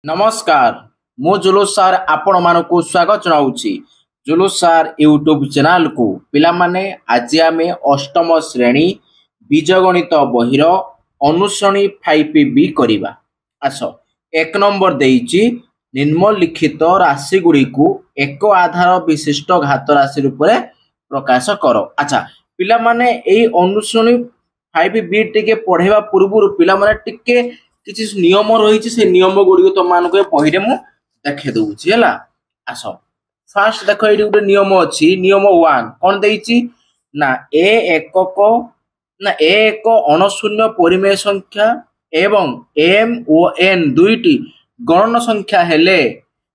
नमस्कार मु जुलूस सार आपण मानकु स्वागत जनाऊँगी। जुलूस सार यूट्यूब चैनल को पिला माने आज आम अष्टम श्रेणी बीजगणित बहिर अनुश्रेणी 5B करवा। आस एक नंबर देइछि निम्नलिखित राशि गुड़ी को एक आधार विशिष्ट घात राशि रूप में प्रकाश कर। अच्छा पिला माने एई अनुश्रेणी 5B टिके पढ़ेवा पूर्व पिला माने टिके किसी नियम रही से नियम गुड़ी तुम मान बही मुझे देखे दूसरी है। आस फास्ट देख ये गोटे नियम अच्छी नियम 1 कौन देइछि ना ए एक अणशून्य परिमेय संख्या एवं m और n दुईटी गणन संख्या हेले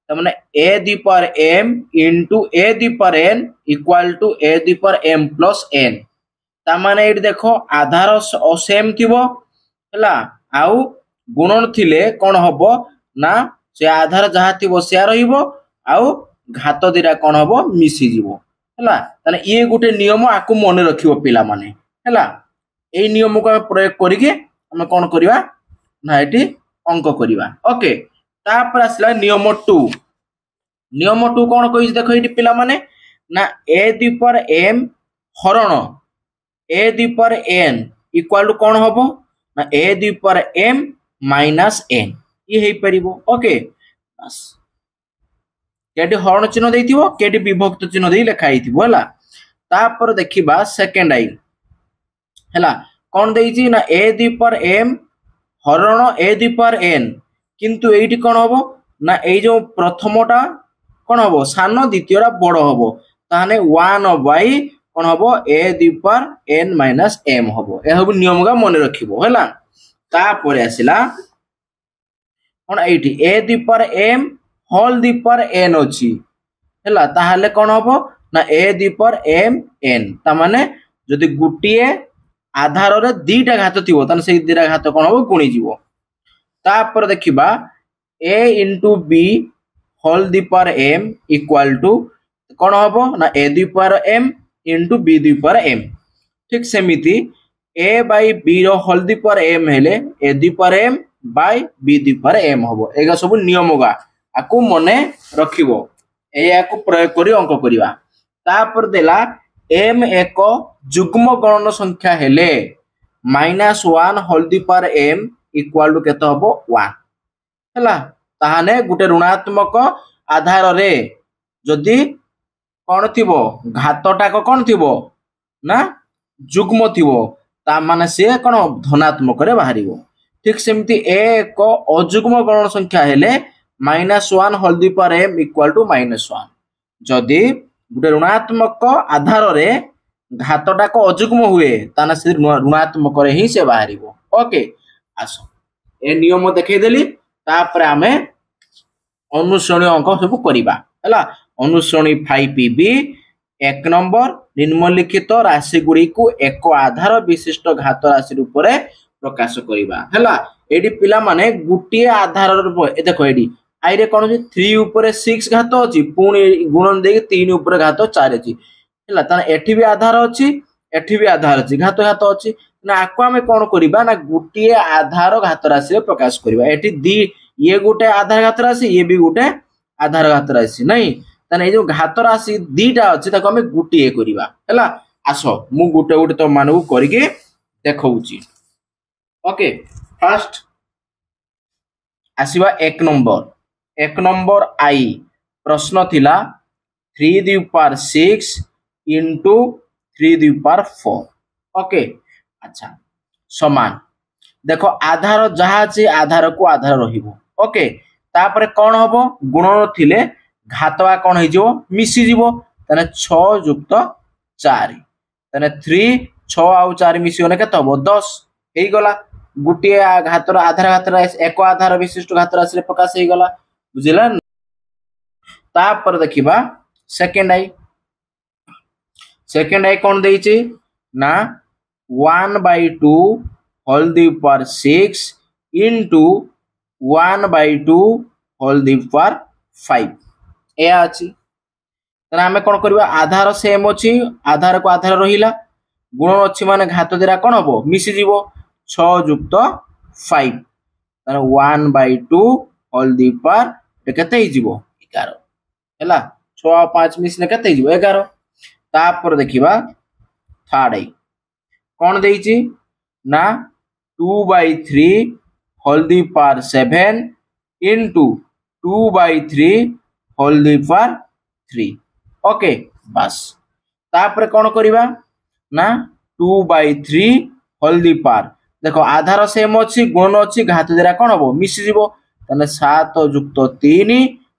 तमाने a the power m into a दी पर n equal to a the power m plus n तमाने ये देखो आधार सेम थिबो हला आउ गुणन थिले कौन हबो ना से आधार जहाँ थी से रहिबो आउ घात दिरा कौन हबो मिसी जीवो हला ताने ये गोटे नियम आकु मन रखिबो पिला माने हला ए नियम को प्रयोग करिके हम कौन करबा ना एटी अंक करबा। ओके तापर आसला नियम 2 कौन कहि देखो एटी पिला माने ना a दी पर m हरण a दी पर n इक्वल टू कौन हबो ना a the power m minus n ये हे परिबो। ओके बस केटी हरण चिन्ह देइथिबो केटी विभक्त चिन्ह देइ लिखा हिथिबो हला। तापर देखिबा सेकंड आई हला कोन देइछि ना a दी पर m हरण a दी पर n किंतु एइठी कोन हबो ना एइ जो प्रथमटा कोन हबो सान द्वितीयटा बड़ हबो ताने 1/, कोन हबो a दी पर n माइनस m हबो ए हबो नियम का मन रखिबो हला। तापर आसिला कोन एइठी a the power m whole the पर n अछि हला ताहाले कोन हबो ना a the power m n ता माने जदि गुटिए आधार रे दीटा घात थिबो तने सेई दीटा घात कोन हबो गुणी जीवो। तापर देखिबा a into b whole the power m equal to कोन हबो ना a the power m into b the power m ठीक सेमिति a बाई b रो होल दी पर m हेले a the power m by b the power m हबो एगा सब नियम गा आकु मने रखिबो ए आकु प्रयोग करी अंक करिवा। तापर देला m एक जुग्म गणन संख्या हेले -1 whole the power m equal to केते हबो 1 हला ताहाने गुटे ऋणात्मक आधार रे जदि कोन थिबो घातटा को कोन थिबो ना जुग्म थिबो ता माने से कोन धनात्मक रे बाहरिबो। ठीक सेमति a एक अजुग्म गणन संख्या हेले -1 whole the power m equal to -1 जदि गुटे ऋणात्मक आधार रे घातटा को अजुग्म हुए ताना से ऋणात्मक रे ही से बाहरिबो। ओके आसो ए नियम देखै देली तापर आमे अनुश्रेणी अंक सब करिबा हला। अनुश्रेणी 5B एक नंबर निम्नलिखित राशि गुड़ी को एक आधार विशिष्ट घात राशि रूप में प्रकाश करिबा हला। एडी पिला माने गुटिए आधार देखो एडी आई रे कोन 3 ऊपर 6 घात अछि पुणी गुणन दे 3 ऊपर घात 4 अछि हला ताने एठी भी आधार अछि एठी भी आधार अछि घात घात अछि ना आको हमें कोन करिबा ना गुटिए आधार घात राशि प्रकाश करिबा। एठी दी ये गुटे आधार घात राशि ये भी गुटे आधार घात राशि नहीं ताने जो घात राशि दीटा अछि ताको हमें गुटिए करिबा हला। आसो मु गुटे गुटे तो मानू करिके देखौची। ओके फर्स्ट आसीबा एक नंबर आई प्रश्न थिला 3 दी पर 6 इंटू 3 दी पर 4 ओके अच्छा समान देखो आधार जहा अछि आधार को आधार रहिबो। ओके तापर कोन हबो गुणन थिले घातवा कोन हे जो मिसी जीवो तने 6 युक्त 4 तने 3 6 आउ 4 मिसी होने केत हबो 10 हेई गला गुटिए घातर आधार घातर एक आधार विशिष्ट घात राशि प्रकाश हे गला बुझिला। तापर देखिबा सेकंड आई कोन देइछि ना 1/2 होल दी पर 6 इंटू 1/2 होल दी पर 5 ए अछि तने हमें कोन करबा आधार सेम अछि आधार को आधार रहिला गुणन अछि माने घात दिरा कोन हबो मिसी जीवो 6 युक्त 5 1/2 होल दी पावर केते ही जीवो 11 हैला 6 और 5 मिसले केते ही जीवो 11 तापर देखिबा थर्ड आई कोन देइची ना 2/3 whole the power 7 into 2/3 whole the power 3 okay बस तापर कोन करिबा ना 2/3 होल दी पावर देखो आधार सेम अछि गुणन अछि घात द्वारा कोन हबो मिसि जीवो तने 7 युक्त 3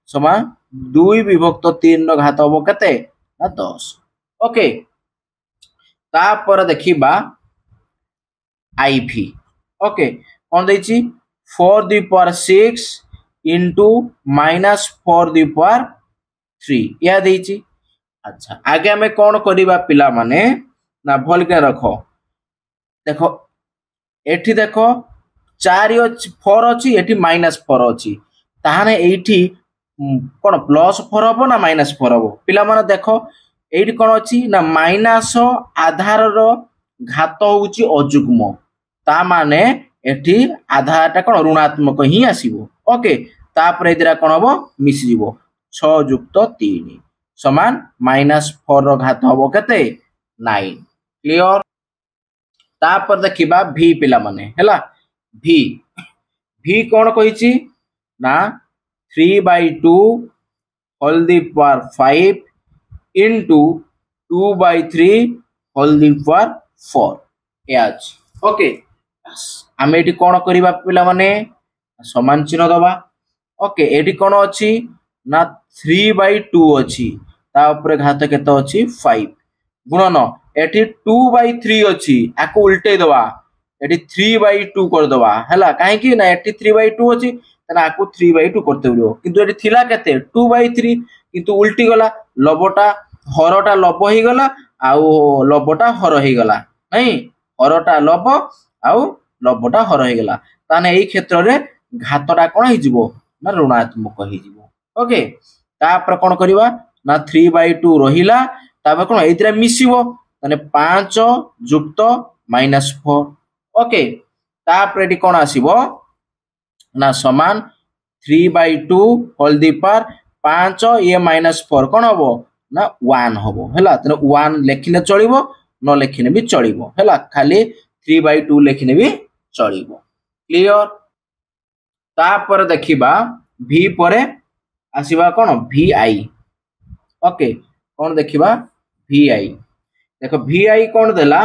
समान 2 विभक्त 3 रो घात हबो कते ना 10 ओके तापर देखिबा आईवी ओके कोन दैछि 4 the power 6 into -4 the power 3 या दैछि अच्छा आगे हमें कोन करिबा पिला माने ना भल के रखो देखो एठी देखो 4 अछि 4 अछि एठी -4 अछि ताहाने एठी कोन +4 हबो ना -4 हबो पिला माने देखो एठी कोन अछि ना माइनस आधार रो घात होउची अजुग्म ता माने एठी आधारटा कोन ऋणात्मक ही आसीबो ओके तापर एदिरा कोन हबो मिसि जीवो 6 युक्त 3 समान -4 रो घात हबो केते 9 क्लियर तापर देखिबा v पिला माने हैला v कोन कहिची ना 3/2 whole the power 5 into 2/3 whole the power 4 H okay आमे एटी कोन करिबा पिला माने समान चिन्ह दबा ओके एटी कोन अछि ना 3/2 अछि ता ऊपर घात केते अछि 5 गुणन एटी 2/3 अछि आको उल्टे दबा एटी 3/2 कर दबा हैला काहे कि ना एटी 3/2 अछि तना आको 3/2 करते बियो किंतु एटी थिला केते 2/3 किंतु उल्टी गला लबटा हरटा लब ही गला आउ लबटा हर ही गला नहीं हरटा लब आउ लबटा हर ही गला ताने एई क्षेत्र रे घातटा कोन ही जीवो ना ऋणात्मक ही जीवो ओके तापर कोन करिवा ना 3/2 रहिला तापर कोन एतिरा मिसिबो तने 5 युक्त -4 ओके तापर एटी कोन आसीबो ना समान 3/2 होल दी पावर 5 ये -4 कोन हबो ना 1 हबो हैला तने 1 लेखिले चलिबो न लेखिने भी चलिबो हैला खाली 3/2 लेखिने भी चलिबो क्लियर तापर देखिबा v परे आसीबा कोन vi ओके कोन देखिबा vi देखो vi कोन देला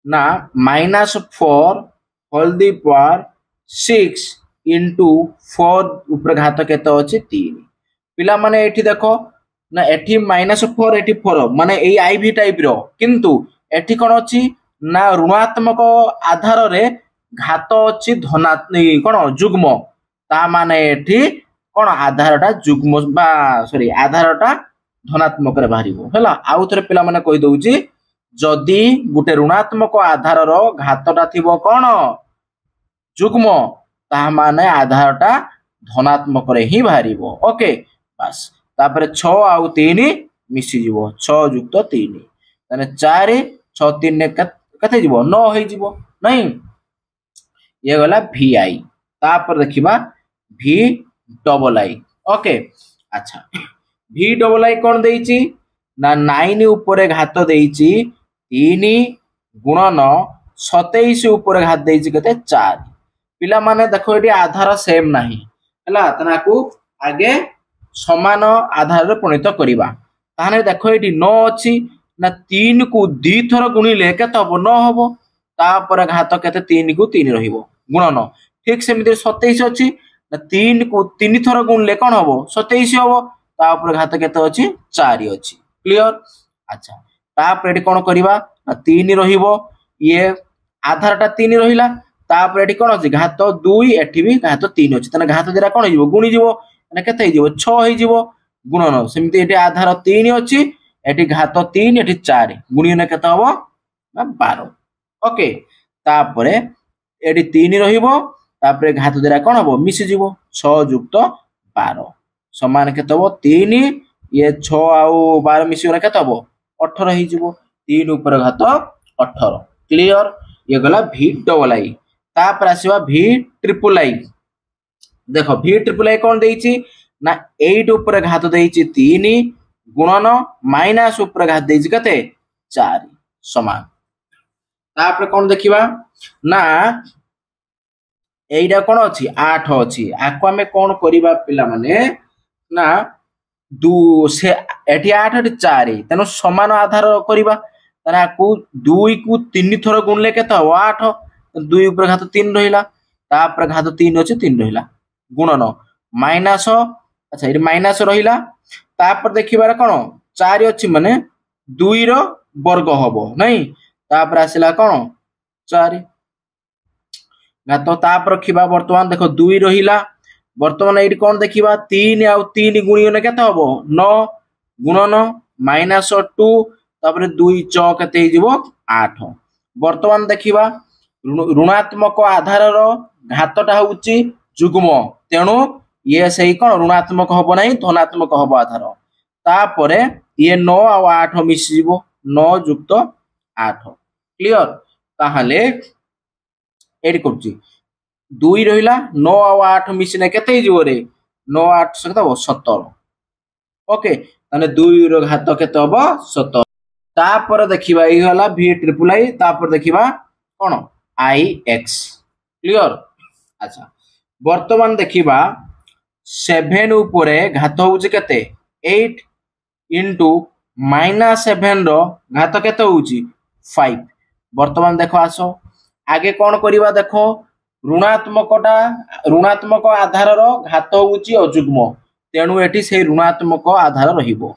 ना -4 होल दी पावर 6 into 4 ऊपर घात केते अछि 3 पिला माने एठी देखो ना एठी -4 एठी 4 माने एई आईवी टाइप रो किंतु एठी कोन अछि ना ऋणात्मक आधार रे घात अछि धनात्मक कोन जुग्म ता माने एठी कोन आधारटा जुग्म बा सॉरी आधारटा धनात्मक रे बाहरिबो हैला आउ थरे पिला माने कहि दउची जदी गुटे ऋणात्मक आधार रो घातटा थिबो कोन जुग्म ता माने आधारटा धनात्मक रे ही बाहरिबो ओके बस तापर 6 आउ 3 मिसि जीवो 6 युक्त 3 तने 4 6 3 ने कते जीवो 9 होई जीवो नहीं ये गला vi तापर देखिबा v डबल आई ओके अच्छा v डबल आई कोन देइची ना 9 ऊपर घात देइची 3 गुणन 27 ऊपर घात देइची कते 4 पिला माने देखो एटी आधार सेम नाही हला तनाकू आगे समान आधार रे परिणत करिबा ताने देखो एटी 9 अछि ना 3 को 2 थर गुणिले केते हबो 9 हबो तापर घात केते 3 को 3 रहिबो गुणन ठीक सेमिति 27 अछि ना 3 को 3 थर गुणले कोन हबो 27 हबो तापर घात केते अछि 4 अछि क्लियर अच्छा तापर एटी कोन करिबा ना 3 रहिबो ये आधारटा 3 रहिला तापर एटी कोन अछि घात 2 एठी भी घात 3 अछि तने घात दिरा कोन हिबो गुणी जिवो माने केते हिजिवो 6 हिजिवो गुणन सेमिति एटी आधार 3 अछि एटी घात 3 एटी 4 गुणिने केते हबो ना 12 ओके तापरे एटी 3 रहिबो तापरे घात दिरा कोन हबो मिसि जिवो 6 युक्त 12 समान केते हबो 3 ये 6 आउ 12 मिसिरा केते हबो 18 हिजिवो 3 ऊपर घात 18 क्लियर ये गला v डबल आई तापर आसीबा v ट्रिपल आई देख भि ट्रिपल आई कौन देइछि ना 8 ऊपर घात देइछि 3 गुणन माइनस ऊपर घात देइछि कते 4 समान तापर कौन देखिबा ना एइडा कौन अछि 8 अछि आको हमें कौन करिबा पिला माने ना दु से एठी 8 एठी 4 तेनो समान आधार करिबा तारा को 2 को 3 थर गुणले केते हो 8 2 ऊपर घात 3 रहिला तापर घात 3 अछि 3 रहिला गुणन माइनस अच्छा ये माइनस रहिला तापर देखिबार कोन 4 अछि माने 2 रो वर्ग हबो नहीं तापर आसिला कोन 4 ना तो तापर रखिबा वर्तमान देखो 2 रहिला वर्तमान एठी कोन देखिबा 3 आ 3 गुणियों केते हबो 9 गुणन माइनस 2 तापर 2 च केते हिजबो 8 वर्तमान देखिबा ऋणात्मक आधार रो घातटा होउची जुग्म तेणु ये सही कोन ऋणात्मक हबो नहीं धनात्मक हबो आधार तापरे ये 9 आ 8 मिसी जीवो 9 युक्त 8 क्लियर ताहाले एडी करची 2 रहिला 9 आ 8 मिसिने केते हिजबो रे 9 8 सकता 17 ओके ताने 2 रो घात केते हबो 17 तापर देखिबा ई होला v ट्रिपल आई तापर देखिबा कोन आई एक्स क्लियर अच्छा वर्तमान देखिबा 7 ऊपर घात होउची केते 8 इंटू -7 रो घात केते होउची 5 वर्तमान देखो आसो आगे कौन करिबा देखो ऋणात्मक आधार रो घात होउची अजुग्म तेणु एठी से ऋणात्मक आधार रहिबो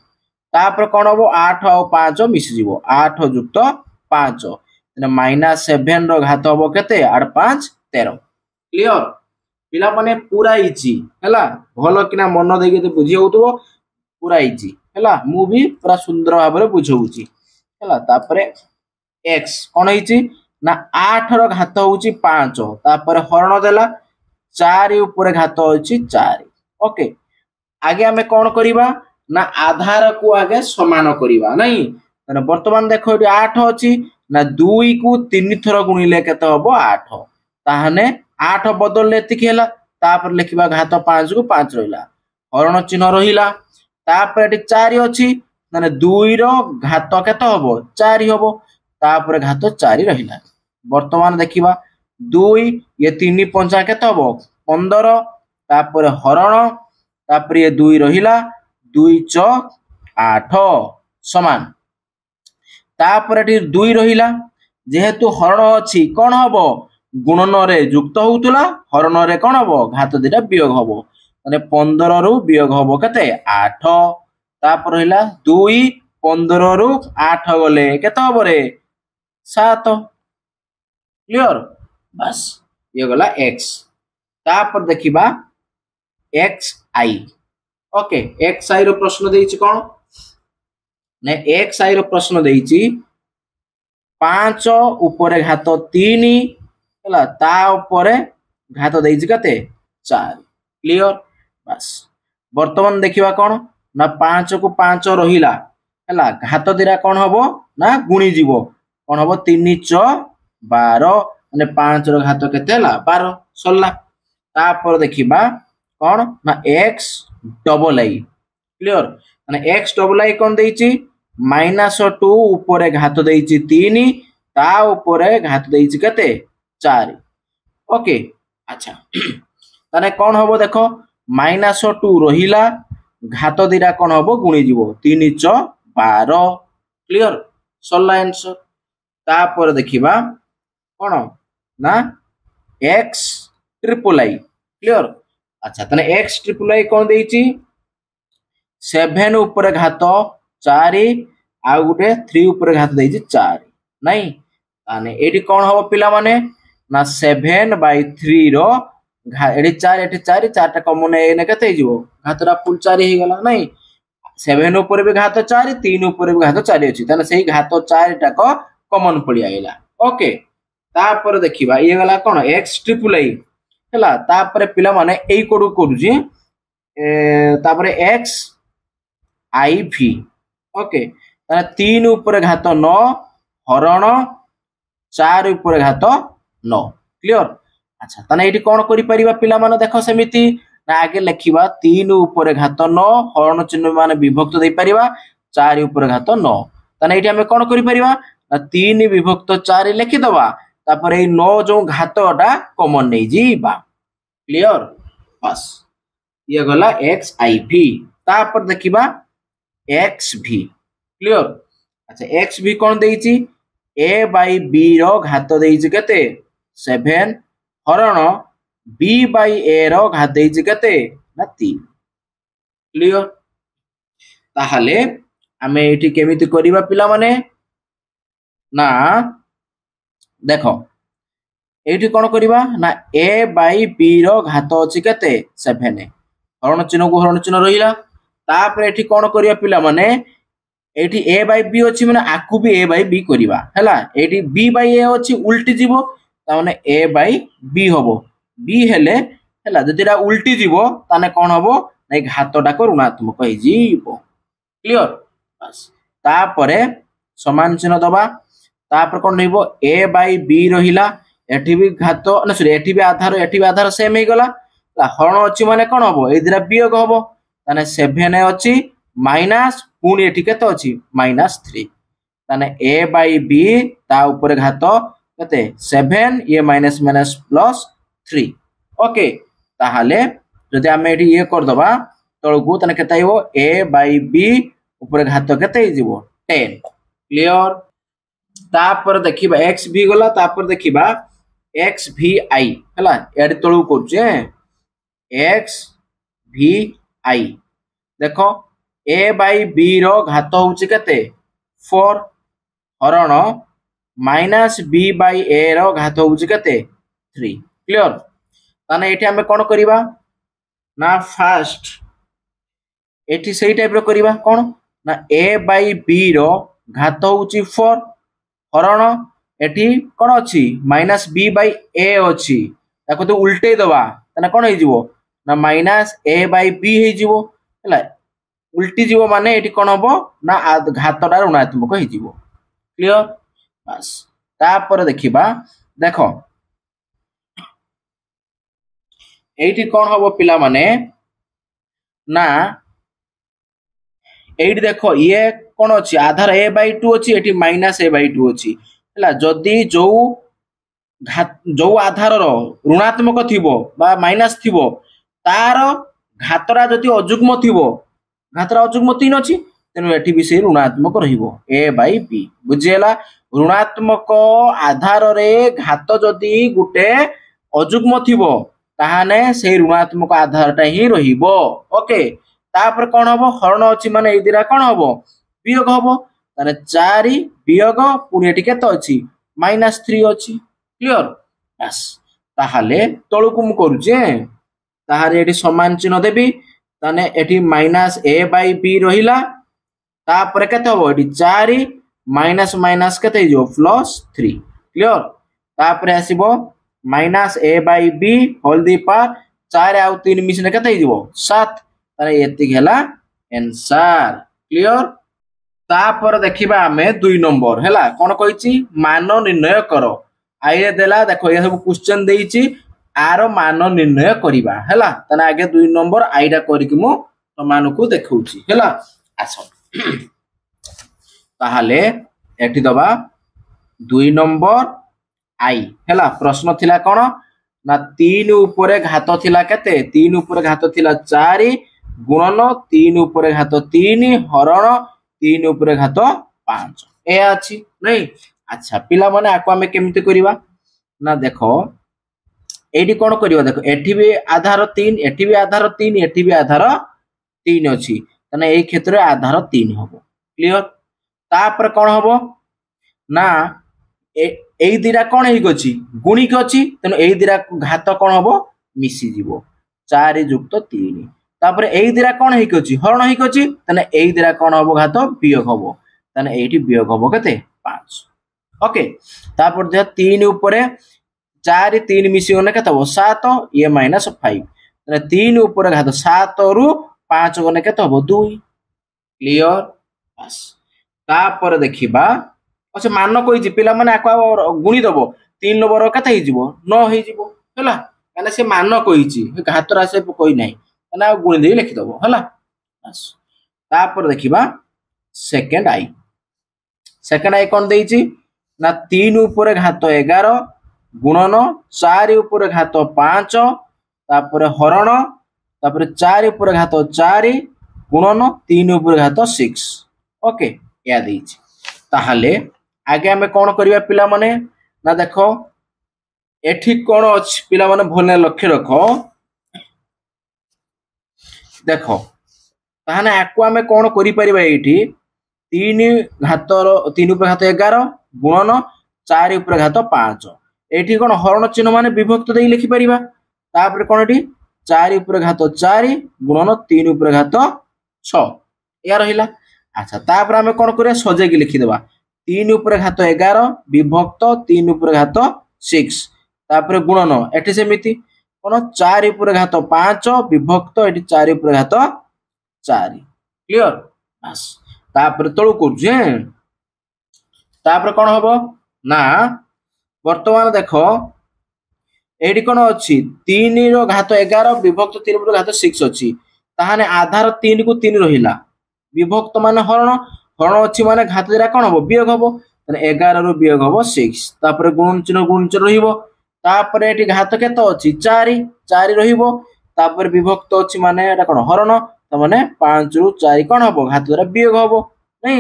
तापर कौन हबो 8 और 5 मिसी जीवो 8 युक्त 5 -7 रो घात हबो केते 8 5 13 क्लियर पिला माने पूरा इजी हैला भलो किना मन देके ते बुझी होतबो पूरा इजी हैला मु भी पूरा सुंदर भाबरे बुझौची हैला तापरे x कोन हिची ना 8 रो घात होउची 5 तापर हरण देला 4 ऊपर घात होउची 4 ओके आगे हमें कौन करिबा ना आधार को आगे समान करिबा नहीं तने वर्तमान देखो एटी 8 अछि ना 2 को 3 थर गुणिले केते हबो 8 ताहाने 8 बदलले एतिकी हैला तापर लिखिबा घात 5 को 5 रहिला हरण चिन्ह रहिला तापर एटी 4 अछि माने 2 रो घात केते हबो 4 हबो तापर घात 4 रहिला वर्तमान देखिबा 2 ये 3 पंचा केते हबो 15 तापर हरण तापर ये 2 रहिला 2 च 8 समान तापर एटी 2 रहिला जेहेतु हरण अछि कोन हबो गुणन रे युक्त होउतला हरण रे कोन हबो घात दिटा वियोग हबो माने 15 रु वियोग हबो केते 8 तापर रहिला 2 15 रु 8 गले केते हबो रे 7 क्लियर बस ये गला x तापर देखिबा x i okay x i रो प्रश्न देइछि कोन ने x i रो प्रश्न देइछि 5 ऊपर घात 3 हला ता ऊपर घात देइछि कते 4 क्लियर बस वर्तमान देखिबा कोन ना 5 को 5 रहिला हला घात दिरा कोन हबो ना गुणी जीवो कोन हबो 3 च 12 माने 5 रो घात केते हला 12 सल्ला तापर देखिबा कोन ना x डबल आई क्लियर माने x डबल आई कोन देइछि -2 ऊपर घात देइछि 3 ता ऊपर घात देइछि कते 4 ओके अच्छा ताने कोन हबो देखो -2 रहिला घात दिरा कोन हबो गुणी जीवो 3 च 12 क्लियर सल्ला आंसर तापर देखिबा कोन ना x ट्रिपल आई क्लियर अच्छा तने x ट्रिपल आई कोन देइछि 7 ऊपर घात 4 आ गुटे 3 ऊपर घात देइछि 4 नहीं ताने एडी कोन हबो पिला माने ना 7/3 रो एडी 4 एटी 4 4 टा कॉमन एने केते हिजबो घातरा फुल 4 ही गला नहीं 7 ऊपर भी घात 4 3 ऊपर भी घात 4 अछि ताने सेही घात 4 टा को कॉमन पड़ी आइला ओके तापर देखिबा ये गला कोन x ट्रिपल आई हला तापर पिला माने एई कोडू करूजी तापर x i v ओके ताने 3 ऊपर घात 9 हरण 4 ऊपर घात 9 क्लियर अच्छा ताने एठी कोन करि परिबा पिला माने देखो सेमिति ना आगे लिखिबा 3 ऊपर घात 9 हरण चिन्ह माने विभक्त दे परिबा 4 ऊपर घात 9 ताने एठी हमें कोन करि परिबा ना 3 विभक्त 4 लिखि दबा तापर ए 9 जो घातटा कॉमन नै जीबा क्लियर बस ये गला xiv तापर देखिबा xv क्लियर अच्छा xv कोन देइची a by b रो घात देइची केते 7 हरण b by a रो घात देइची केते ना 3 क्लियर ताहाले हमें एठी केमिति करिबा पिला माने ना देखो एठी कोन करिबा ना a by b रो घात अछि केते 7 हरण चिन्ह को हरण चिन्ह रहिला तापर एठी कोन करिया पिला माने एठी a by b अछि माने आकु भी a by b करिबा हैला एठी b by a अछि उल्टी जीवो ता माने a by b होबो b हेले हैला जदिरा उल्टी जीवो ताने कोन होबो नै घातटा को ऋणात्मक हे जीवो क्लियर बस तापरे समान चिन्ह दबा तापर कोन रहइबो a by b रहिला एठी भी घात ना सॉरी एठी भी आधार सेम हे गला हरण अछि माने कोन होबो ए दिरा वियोग होबो ताने 7 अछि माइनस पुनी एठी केते अछि -3 ताने a by b ता ऊपर घात केते 7 ये माइनस माइनस प्लस 3 ओके ताहाले जदि हम एठी ये कर दबा तळकू ताने केते आइबो a by b ऊपर घात केते हिजिबो 10 क्लियर तापर देखिबा xv गला तापर देखिबा xvi हला एडी तळू करछे xvi देखो a by b रो घात होउची केते 4 हरण माइनस b by a रो घात होउची केते 3 क्लियर ताने एठी हमें कोन करिबा ना फास्ट एठी सेही टाइप रो करिबा कोन ना a by b रो घात होउची 4 हरण एठी कोन अछि माइनस b by a अछि ताको तो उल्टे दबा ताने कोन हे जिवो ना माइनस a by b हे जिवो हला उल्टी जीवो माने एठी कोन होबो ना घातटा ऋणात्मक हे जिवो क्लियर बस तापर देखिबा देखो एठी कोन होबो पिला माने ना एठी देखो ये कोन अछि आधार a by 2 अछि एठी माइनस a by 2 अछि हला जदी जो आधार रो ऋणात्मक थिबो बा माइनस थिबो तार घातरा जदी अजुग्म थिबो घातरा अजुग्म 3 अछि तेनु एठी भी से ऋणात्मक रहिबो a by b बुझेला ऋणात्मक आधार रे घात जदी गुटे अजुग्म थिबो ताहाने से ऋणात्मक आधारटा ही रहिबो ओके तापर कोन होबो हरण अछि माने ए दिरा कोन होबो वियोग होबो ताने 4 वियोग पुनी एठी केते अछि -3 अछि क्लियर बस ताहाले तळुकु मु करूचे ताहारे एठी समान चिन्ह देबी ताने एठी माइनस a by b रहिला तापर केते होबो एठी 4 माइनस माइनस केते जो प्लस 3 क्लियर तापर आसीबो minus a by b whole the power 4 आउ 3 मिसने केते हिजबो 7 तारे एति गेला आंसर क्लियर तापर देखिबा हमें 2 नंबर हैला कोन कहिची मान निर्णय करो आइए देला देखो ये सब क्वेश्चन देइची आरो मान निर्णय करिबा हैला तने आगे 2 नंबर आइडा करी कि मु समान को देखौची हैला आसो ताहाले एठी दबा 2 नंबर आई हैला प्रश्न थिला कोन ना 3 ऊपर घात थिला केते 3 ऊपर घात थिला 4 गुणन 3 ऊपर घात 3 हरण 3 ऊपर घात 5 ए अछि नै अच्छा पिला माने आको हमें केमिति करिबा ना देखो एडी कोन करिबा देखो एठी भी आधार 3 एठी भी आधार 3 एठी भी आधार 3 अछि तने एई क्षेत्र आधार 3 होबो क्लियर तापर कोन होबो ना एई दिरा कोन हेइ गछि गुणिक अछि तने एई दिरा घात कोन होबो मिसी जीवो 4 + 3 तापर एई दिरा कोन हेइ गछि हरण हेइ गछि तने एई दिरा कोन होबो घात वियोग होबो तने एठी वियोग होबो केते 5 ओके तापर जे 3 ऊपर 4 3 मिसी गने केते हो 7 ये -5 तने 3 ऊपर घात 7 रु 5 गने केते हो 2 क्लियर बस तापर देखिबा अच्छा मान कोइ जे पिला माने आको गुणी दबो 3 नंबर केते हि जिवो 9 हि जिवो हैला माने से मान कहिची घात राशि कोई नाही माने आ गुणी दे लिखि दबो हैला बस तापर देखिबा सेकंड आई कोन देइची ना 3 ऊपर घात 11 गुणन 4 ऊपर घात 5 तापर हरण तापर 4 ऊपर घात 4 गुणन 3 ऊपर घात 6 ओके या देइची ताहाले आगे हमें कौन करिया पिला माने ना देखो एठी कौन अछि पिला माने भले लक्ष्य रखो देखो ताहाने आकु हमें कौन करि परिबा एठी 3 घातर 3 ऊपर घात 11 गुणन 4 ऊपर घात 5 एठी कौन हरण चिन्ह माने विभक्त देई लिखि परिबा तापर कौन एठी 4 ऊपर घात 4 गुणन 3 ऊपर घात 6 या रहिला अच्छा तापर हमें कौन करिया सजे के लिखि देबा 3 ऊपर घात 11 विभक्त 3 ऊपर घात 6 तापर गुणन एठी सेमिति कोन 4 ऊपर घात 5 विभक्त एठी 4 ऊपर घात 4 क्लियर बस तापर तळु करजे तापर कोन होबो ना वर्तमान देखो एठी कोन अछि 3 रो घात 11 विभक्त 3 ऊपर घात 6 अछि ताहाने आधार 3 को 3 रहिला विभक्त माने हरण हरण अछि माने घात जरा कोन होबो वियोग होबो तने 11 रो वियोग होबो 6 तापर गुणन चिन्ह रहिबो तापर एठी घात केतो अछि 4 4 रहिबो तापर विभक्त अछि माने एटा कोन हरण त माने 5 रु 4 कोन होबो घात जरा वियोग होबो नै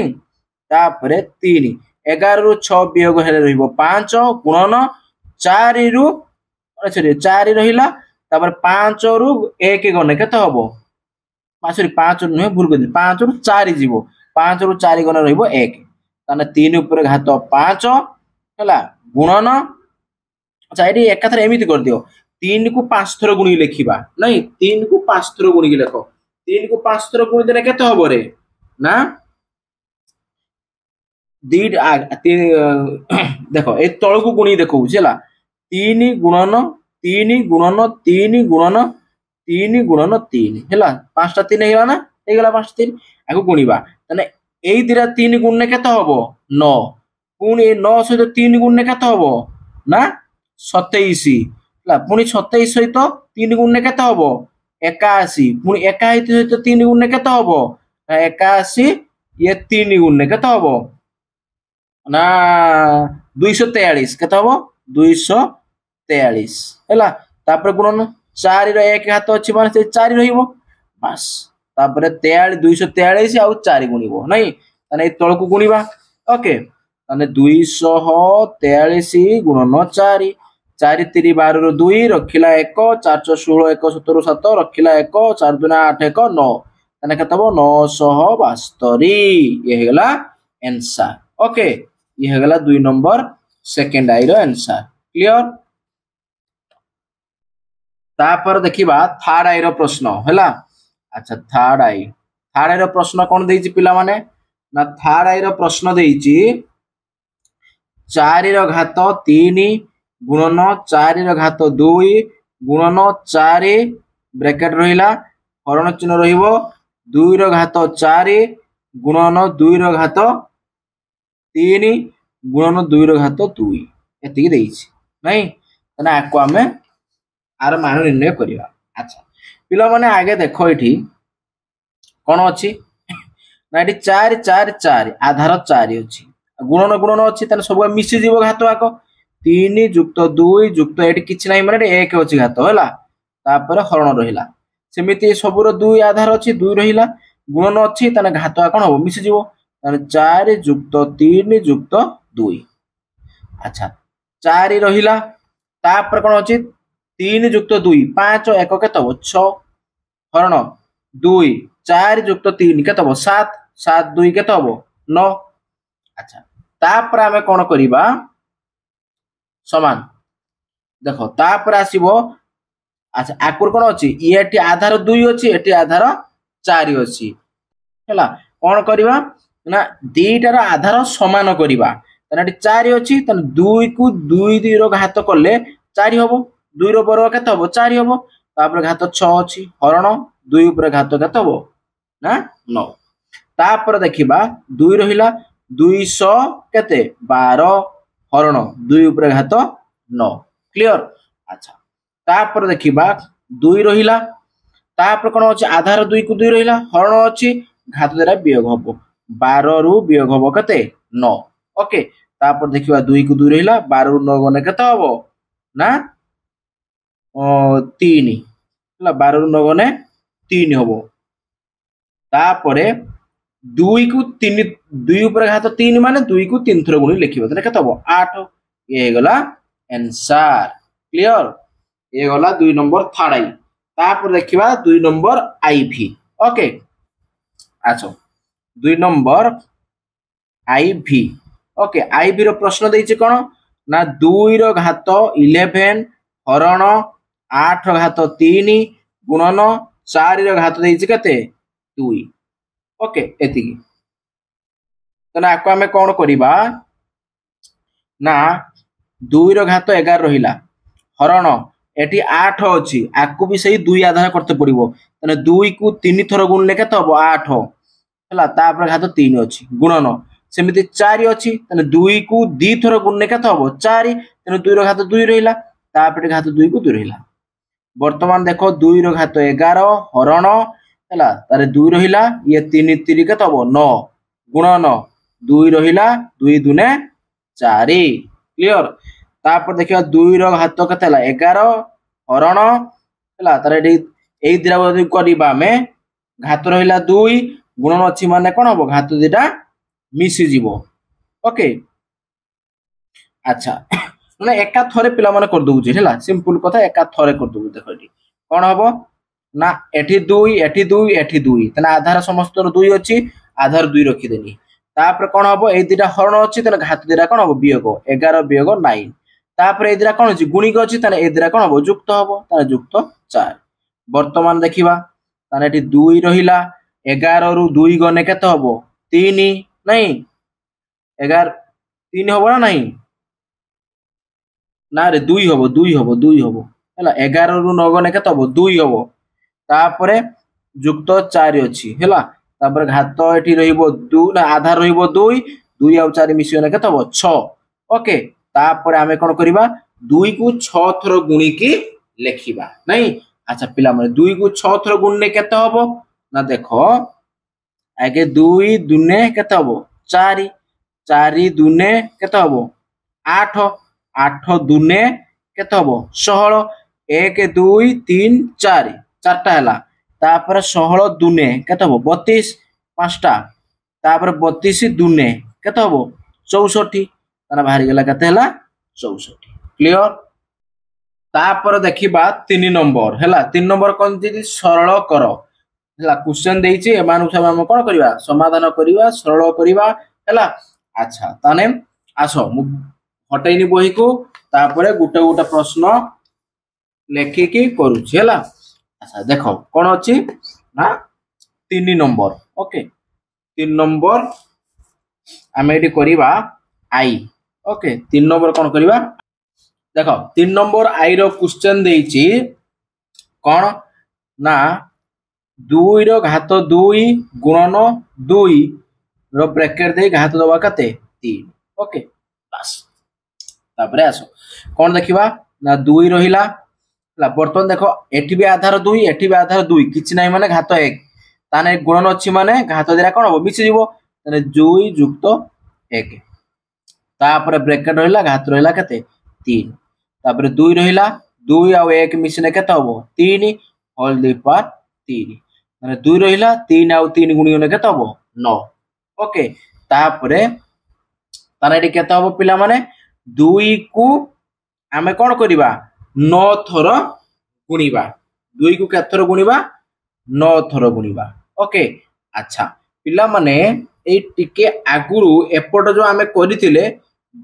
तापर 3 11 रु 6 वियोग हेले रहिबो 5 गुणन 4 रु सॉरी 4 रहिला तापर 5 रु 1 गने केतो होबो सॉरी 5 नुहे भूल कर 5 रु 4 जीवो 5 रु 4 गण रहिबो 1 ताने 3 ऊपर घात 5 हला गुणन अच्छा एडी एकाथर एमिति कर दियो 3 को 5 थर गुणी लिखिबा नहीं 3 को 5 थर गुणी के लिखो 3 को 5 थर गुणी देले केते हबो रे ना देखो ए तळ को गुणी देखौ छला 3 गुणन 3 गुणन 3 गुणन 3 गुणन 3 हैला 5 टा 3 हेला ना हे गेला 5 3 आगु गुणीबा तने एई दिरा 3 गुण ने केते हबो 9 पुनी 9 सहित 3 गुण ने केते हबो ना 27 हैला पुनी 27 सहित 3 गुण ने केते हबो 81 पुनी 81 सहित 3 गुण ने केते हबो 81 ये 3 गुण ने केते हबो ना 243 केते हबो 243 हैला तापर गुणन 4 रो 1 घात अछि माने से 4 रहिबो बस तापर 43 243 आउ 4 गुणिबो नै तने तळ को गुणीबा ओके तने 243 गुणन 4 4 3 12 रो 2 रखिला 1 4 16 1 17 7 रखिला 1 4 2 8 1 9 तने केतबो 972 ये हेगला आंसर ओके ये हेगला 2 नंबर सेकंड आई रो आंसर क्लियर तापर देखिबा थर्ड आई रो प्रश्न हैला अच्छा थर्ड आई रो प्रश्न कोन देइची पिला माने ना थर्ड आई रो प्रश्न देइची 4 रो घात 3 गुणन 4 रो घात 2 गुणन 4 ब्रैकेट रहिला हरण चिन्ह रहिबो 2 रो घात 4 गुणन 2 रो घात 3 गुणन 2 रो घात 2 एति देइची नै तने आको हमें आर मान निर्णय करिया अच्छा पिला माने आगे देखो एठी कोन अछि ना एठी 4 4 4 आधार 4 अछि गुणन गुणन अछि तने सब मिसि जीवो घात आको 3 जुक्त 2 जुक्त एठी किछ नै माने 1 अछि घात होला तापर हरण रहिला सेमिति सबरो 2 आधार अछि 2 रहिला गुणन अछि तने घात कोन हो मिसि जीवो तने 4 जुक्त 3 जुक्त 2 अच्छा 4 रहिला तापर कोन अछि 3 जुक्त 2 5 1 केते हो 6 हरण 2 4 जुक्त 3 केते हो 7 7 2 केते हो 9 अच्छा तापर हमें कोन करिबा समान देखो तापर आसीबो अच्छा आकुर कोन अछि एटी आधार 2 अछि एटी आधार 4 अछि हैला कोन करिबा ना दीटार आधार समान करिबा तने एटी 4 अछि तने 2 को 2 रो घात करले 4 होबो 2 रो वर्ग केते होबो 4 होबो तापर घात 6 अछि हरण 2 ऊपर घात केते होबो ना 9 तापर देखिबा 2 रहिला 200 केते 12 हरण 2 ऊपर घात 9 क्लियर अच्छा तापर देखिबा 2 रहिला तापर कोन अछि आधार 2 को 2 रहिला हरण अछि घात द्वारा वियोग हबो 12 रु वियोग हबो कते 9 ओके तापर देखिबा 2 को 2 रहिला 12 रु 9 गने कते हबो ना 3 हला 12 रु 9 गने 3 हबो तापरे 2 को 3 2 ऊपर घात 3 माने 2 को 3 थरो गुणी लिखिबो तने कते हबो 8 ये गला आंसर क्लियर ये गला 2 नंबर थर्ड आई तापर देखिबा 2 नंबर आईवी ओके आछो 2 नंबर आईवी ओके आईवी रो प्रश्न देइछ कोन ना 2 रो घात 11 हरण 8 रो घात 3 गुणन 4 रो घात देइछ कते 2 ओके एतिकी तने आको हमें कोन करिबा ना 2 रो घात 11 रहिला हरण एटी 8 अछि आकु भी सही 2 आधार करते पड़िबो तने 2 को 3 थरो गुण लेके तो 8 हला तापर घात 3 अछि गुणन सेमिति 4 अछि तने 2 को 2 थरो गुण लेके तो 4 तने 2 रो घात 2 रहिला तापर घात 2 को 2 रहिला वर्तमान देखो 2 रो घात 11 हरण हला तारे 2 रहिला ये 3 3 के तो 9 गुणन 2 रहिला 2 दुने 4 क्लियर तापर देखियो 2 रो घात कते हला 11 हरण हला तारे एई दिरा यदि करिबा में घात रहिला 2 गुणन अछि माने कोन हबो घात दिटा मिसी जीवो ओके अच्छा माने एका थरे पिला माने कर दउ जे हला सिंपल कथा एका थरे कर दउ देखो एटी कोन हबो ना एठी 2 एठी 2 एठी 2 तने आधार समस्त 2 अछि आधार 2 रखि देनी तापर कोन हबो ए दिटा हरण अछि तने घात दिटा कोन हबो वियोग 11 वियोग 9 तापर ए दिरा कोन अछि गुणिक अछि तने ए दिरा कोन हबो युक्त हबो तने युक्त 4 वर्तमान देखिबा तने एठी 2 रहिला 11 रु 2 गने केते हबो 3 नहीं 11 3 हबो ना नहीं ना रे 2 हबो 2 हबो 2 हबो हला 11 रु 9 गने केते हबो 2 हबो तापरे युक्त 4 अछि हला तापर घात एठी रहिबो 2 ना आधार रहिबो 2 2 आ 4 मिसियोने केते हबो 6 ओके तापर हमें कोन करिबा 2 को 6 थरो गुणी की लेखिबा नहीं अच्छा पिला माने 2 को 6 थरो गुणने केते हबो ना देखो आगे 2 दुने केते हबो 4 4 दुने केते हबो 8 8 दुने केते हबो 16 1 2 3 4 चारटा हला तापर 16 दुने केते हबो 32 पांचटा तापर 32 दुने केते हबो 64 ताना बाहरी गेला केते हला 64 क्लियर तापर देखिबा 3 नंबर हला 3 नंबर कोन जे सरल करो हला क्वेश्चन देइछि एमानु सब हम कोन करिवा समाधान करिवा सरल करिवा हला अच्छा ताने आसो हटैनी बही को तापर गुटे गुटे प्रश्न लेखि की करूछि हला अच्छा देखो कोन अछि ना 3 नंबर ओके 3 नंबर हमें एटी करिवा आई ओके 3 नंबर कोन करिवा देखो 3 नंबर आई रो क्वेश्चन देइछि कोन ना 2 रो घात 2 गुणन 2 रो ब्रैकेट दे घात दबा कते 3 ओके बस तापरे आसो कोन देखिबा ना 2 रहिला ला बर्तन देखो एठी भी आधार 2 एठी भी आधार 2 किछि नै माने घात 1 ताने गुणन अछि माने घात दिरा कोन हो मिछि जीवो ताने 2 युक्त 1 तापर ब्रैकेट रहिला घात रहिला कते 3 तापर 2 रहिला 2 आ 1 मिसिने केते होबो 3 होल दी पावर 3 माने 2 रहिला 3 आ 3 गुणियोने केते होबो 9 ओके तापर ताने एटी केते होबो पिला माने 2 को हमें कोन करिबा 9 थरो गुणिबा 2 को केते थरो गुणिबा 9 थरो गुणिबा ओके अच्छा पिला माने ए टिके आगुरु एपट जो हमें करिथिले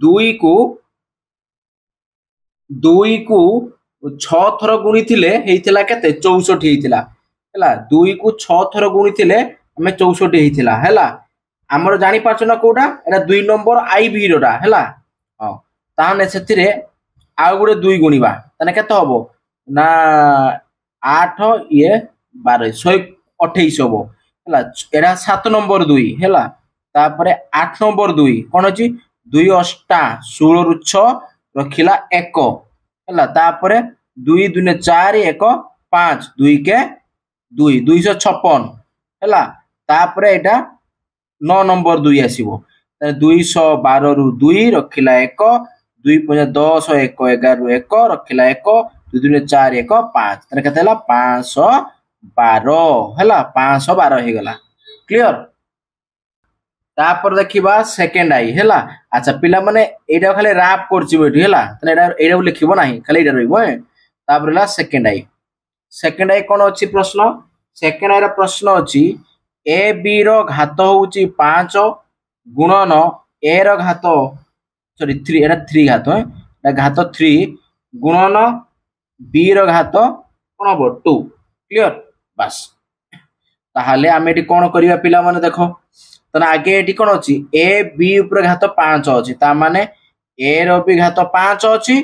2 को 6 थरो गुणिथिले हेइथिला केते 64 हेइथिला हला 2 को 6 थरो गुणिथिले हमें 64 हेइथिला हला हमर जानि पाछो ना कोडा एटा 2 नंबर आई भी रोडा हला हां ताने सेतिरे आ गुडे 2 गुणिबा तने केते होबो ना 8 ये 12 128 होबो हला एटा 7 नंबर 2 हला तापरे 8 नंबर 2 कोन अछि 2 8 16 रु 6 रखिला 1 हला तापरे दुई दुने 4 1 5 2 के 2 256 हैला तापरे एटा 9 नंबर 2 आसीबो 212 रु 2 रखिला 1 2 5 10 1 11 रु 1 रखिला 1 2 दुने 4 1 5 तने केते हला 512 हैला 512 हे गला क्लियर तापर देखिबा सेकंड आई हैला अच्छा पिला माने एटा खाली रैप करछि बेठी हैला तने एटा लिखिबो नाही खाली एटा रहइबो तापर ला सेकंड आई कोन अछि प्रश्न सेकंड आई रा प्रश्न अछि ए बी रो घात होउछि 5 गुणन ए रो घात सॉरी 3 एटा 3 घात एटा घात 3 गुणन बी रो घात कोन हो 2 क्लियर बस ताहाले आमे एटी कोन करिवा पिला माने देखो तना आगे एटी कोन अछि ए बी ऊपर घात 5 अछि ता माने ए रो भी घात 5 अछि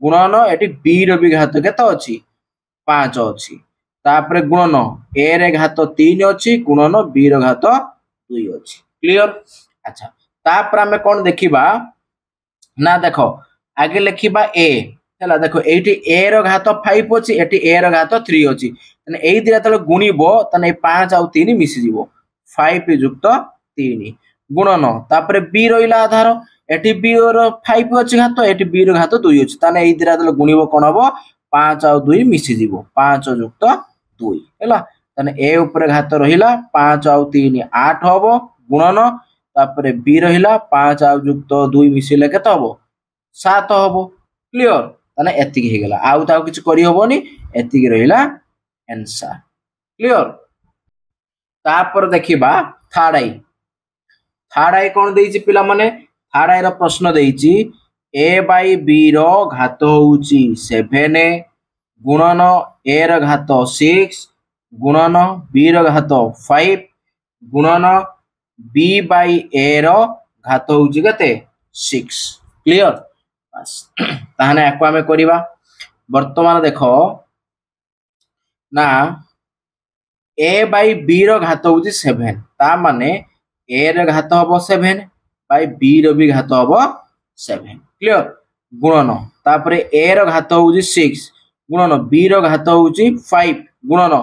गुणन एटी बी रो भी घात केतो अछि 5 अछि तापरे गुणन ए रे घात 3 अछि गुणन बी रो घात 2 अछि क्लियर अच्छा तापर हमें कोन देखिबा ना देखो आगे लिखिबा ए हैला देखो एटी ए रो घात 5 अछि एटी ए रो घात 3 अछि तने एई दिरा तले गुणिबो तने 5 आ 3 मिसि जिवो 5 युक्त 3 गुणन तापरे बी रहिला आधार एटी बी रो 5 अछि घात एटी बी रो घात 2 अछि तने एई दिरा तले गुणिबो कोन हबो 5 आ 2 मिसि जिवो 5 युक्त 2 हैला तने ए ऊपर घात रहिला 5 आ 3 8 हबो गुणन तापरे बी रहिला 5 आ युक्त 2 मिसिले केते हबो 7 हबो क्लियर तने एतिक हे गेला आउ ताउ किछ करि हबोनी एतिक रहिला आंसर क्लियर तापर देखिबा थर्ड आई कोन देइछि पिला माने थर्ड आई रो प्रश्न देइछि a बाय b रो घात होउछि 7 गुणन a रो घात 6 गुणन b रो घात 5 गुणन b बाय a रो घात होउछि कते 6 क्लियर बस ताहाने एको हमें करिबा वर्तमान देखो ना a बाय b रो घात होउछि 7 ता माने a रो घात हबो 7 बाय b रो भी घात हबो 7 क्लियर गुणन तापरे a रो घात होउछि 6 गुणन b रो घात होउछि 5 गुणन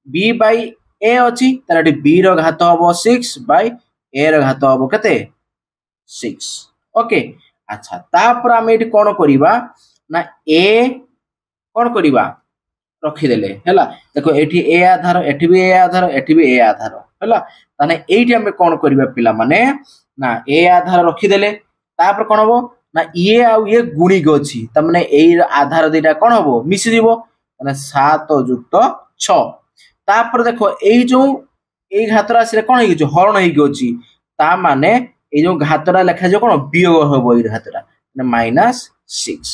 b बाय a अछि तारेटी b रो घात हबो 6 बाय a रो घात हबो कते 6 ओके अच्छा तापर हम एठी कोन करिबा ना a कोन करिबा रखी देले हैला देखो एठी ए आधार एठी भी ए आधार एठी भी ए आधार हैला ताने एठी हम कोन करिबा पिला माने ना ए आधार रखी देले तापर कोन हबो ना ये आ ये गुणी गछि त माने ए आधार देटा कोन हबो मिसि दिबो माने 7 युक्त 6 तापर देखो ए जो ए घातरा से कोन हे जो हरण हे गछि ता माने ए जो घातरा लेखा जो कोन वियोग हबो ए घातरा माने -6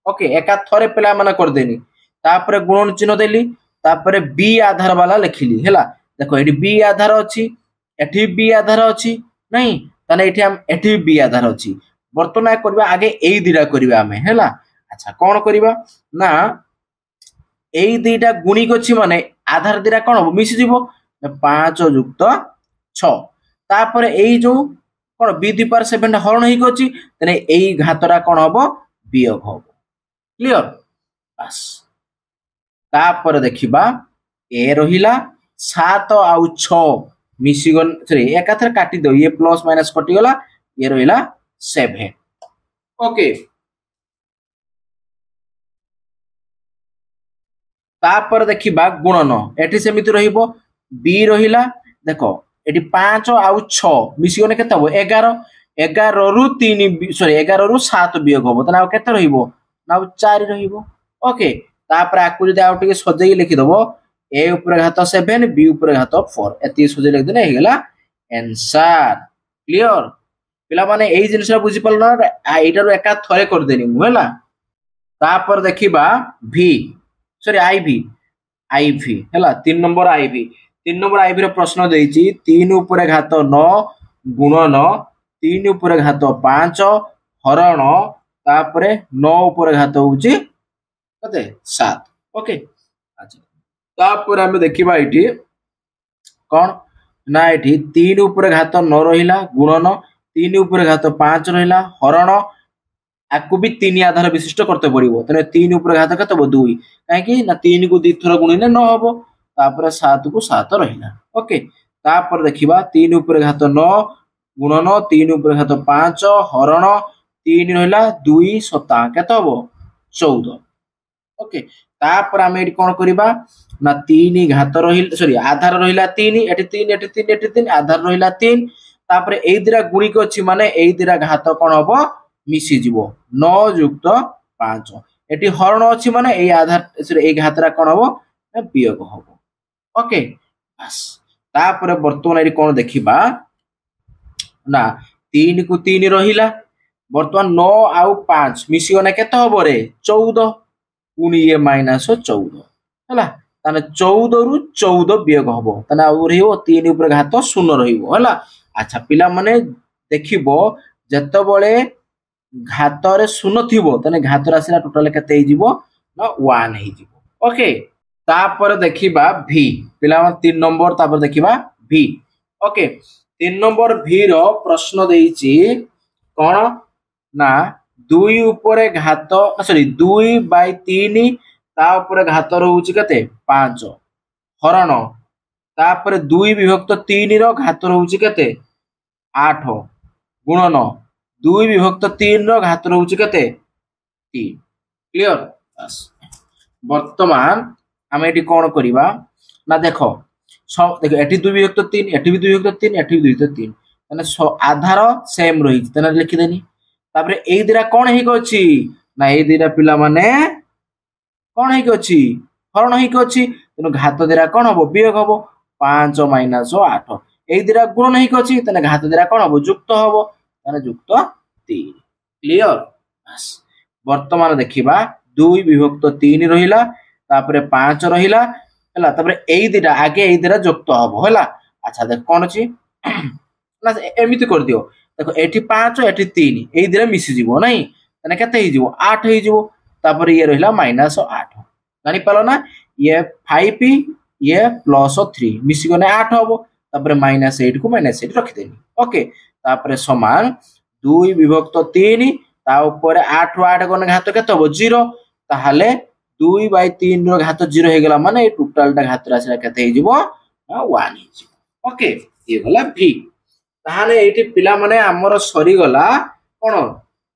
ओके एका थरे पिला माने कर देनी तापरे गुणन चिन्ह देली तापरे बी आधार वाला लिखिली हैला देखो एठी बी आधार अछि एठी बी आधार अछि नहीं तने एठी हम एठी बी आधार अछि वर्तमान करबा आगे एई दिरा करबा हमें हैला अच्छा कोन करबा ना एई दिटा गुणी गछि माने आधार दिरा कोन हो मिसि जिवो 5 युक्त 6 तापरे एई जो कोन बी दी पर 7 हरण हे गछि तने एई घातरा कोन हबो वियोग हबो क्लियर बस तापर देखिबा ए रहिला 7 आउ 6 मिसिगन सॉरी एकाथर काटी दो ये प्लस माइनस कटि गला ये रहिला 7 ओके तापर देखिबा गुणन एठी सेमिति रहिबो बी रहिला देखो एठी 5 आउ 6 मिसिगने केते हो 11 11 रु 3 सॉरी 11 रु 7 वियोग हो तना केते रहिबो ना 4 रहिबो ओके तापर आकु जदि आउ टिके सजेई लिखि दबो ए ऊपर घात 7 बी ऊपर घात 4 एति सजेई लिख देने हे गेला आंसर क्लियर पिला माने एई जिनिस बुझि पल ना एटा रो एका थरे कर देनी मु हैला तापर देखिबा v सॉरी आईवी हैला 3 नंबर आईवी रो प्रश्न देइची 3 ऊपर घात 9 गुणन 3 ऊपर घात 5 हरण तापरे 9 ऊपर घात होउची कते 7 ओके अच्छा तापर हम देखिबा एठी कोन ना एठी 3 ऊपर घात 9 रहिला गुणन 3 ऊपर घात 5 रहिला हरण आपको भी 3 आधार विशिष्ट करते पड़ो तेरे 3 ऊपर घात के 2 कहीं ना 3 को 2 थर गुणिले 9 हम तापर 7 को 7 रहा ओके तापर देखा 3 ऊपर घात 9 गुणन 3 ऊपर घात 5 हरण 3 रहा 2 7 केत हम 14 ओके तापर आम ये कौन करवा ना 3 घात रही सॉरी आधार रहा 3 एटी 3 एटी 3 एटी 3 आधार रहा 3 तापर ए दिरा गुणिक अच्छी माने ए दिरा घात कौन हम मिसी जीव 9 युक्त 5 एटी हरण अच्छी माने ए आधार ए घातरा कौन हम वियोग हम ओके बस तापर बर्तमान ये कौन देखा ना 3 को 3 रहा बर्तमान 9 आउ 5 मिसीगने केत हम रे 14 पुणी ये माइनस 14 है 14 रु 14 वियोग हम तीन उपर घात शून्य रहा अच्छा पिला माने देखिबो जतबले घात रे शून्य थिबो तने घात राशि टोटल केते हे जिवो ना 1 हे जिवो ओके तापर देखिबा v पिला 3 नंबर तापर देखिबा v ओके 3 नंबर v रो प्रश्न देइची कोन ना 2 ऊपर घात सॉरी 2/3 ता ऊपर घात रहउची केते 5 हरण तापर 2 विभक्त 3 रो घात रहउची केते 8 गुणन 2 विभक्त 3 रो घात रहउची केते 3 क्लियर बस वर्तमान हम एटी कोन करिबा ना देखो देखो एटी 2 विभक्त 3 एटी भी 2 विभक्त 3 एटी भी 2 विभक्त 3 माने आधार सेम रही तने लिखि देनी तापर ए दिरा कोन हे को अछि ना ए दिरा पिला माने कोन हे को अछि हरण हे को अछि तने घात दिरा कोन हबो वियोग हबो 5 - 8 ए दिरा गुणन हे को अछि तने घात दिरा कोन हबो युक्त हबो तने युक्त 3 क्लियर बस वर्तमान देखिबा 2 विभक्त 3 रहिला तापर 5 रहिला हला तापर ए दिरा आगे ए दिरा युक्त हबो हला अच्छा देख कोन अछि ना एमिति कर दियो देखो एठी 5 एठी 3 ए दिरा मिसी जीवो नाही तने केते हे जीवो 8 हे जीवो तापर ये रहिला -8 जानि पालो ना ये 5 ये +3 मिसी गने 8 हबो तापर -8 को -8 रखि देनी ओके तापर समान 2 विभक्त 3 ता ऊपर 8 रो 8 गने घात केते हबो 0 ताहाले 2/3 रो घात 0 हे गेला माने टोटल टा घात राशि केते हे जीवो 1 हे जीवो ओके ये गला v ताहाले एठी पिला माने हमर सरी गला कोन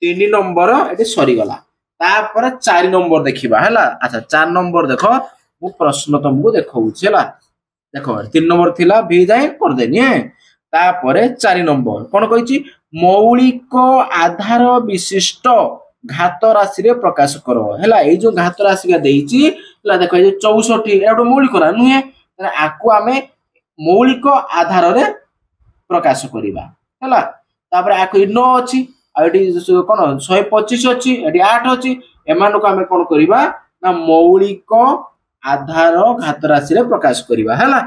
3 नंबर एठी सरी गला तापर 4 नंबर देखिबा हला अच्छा 4 नंबर देखो मु प्रश्न तुमको देखौ छला देखो 3 नंबर थिला v जाय कर देनी है तापर 4 नंबर कोन कहिची मौलिक आधार विशिष्ट घात राशि रे प्रकाश करो हला ए जो घात राशि का देइची हला देखो ए 64 एडो मौलिक ना नुहे आकु आमे मौलिक आधार रे प्रकाश करिबा हला तापर आकु 9 अछि आ एटी कोन 125 अछि एटी 8 अछि एमानो को हमें कोन करिबा ना मौलिक आधार घात राशि रे प्रकाश करिबा हला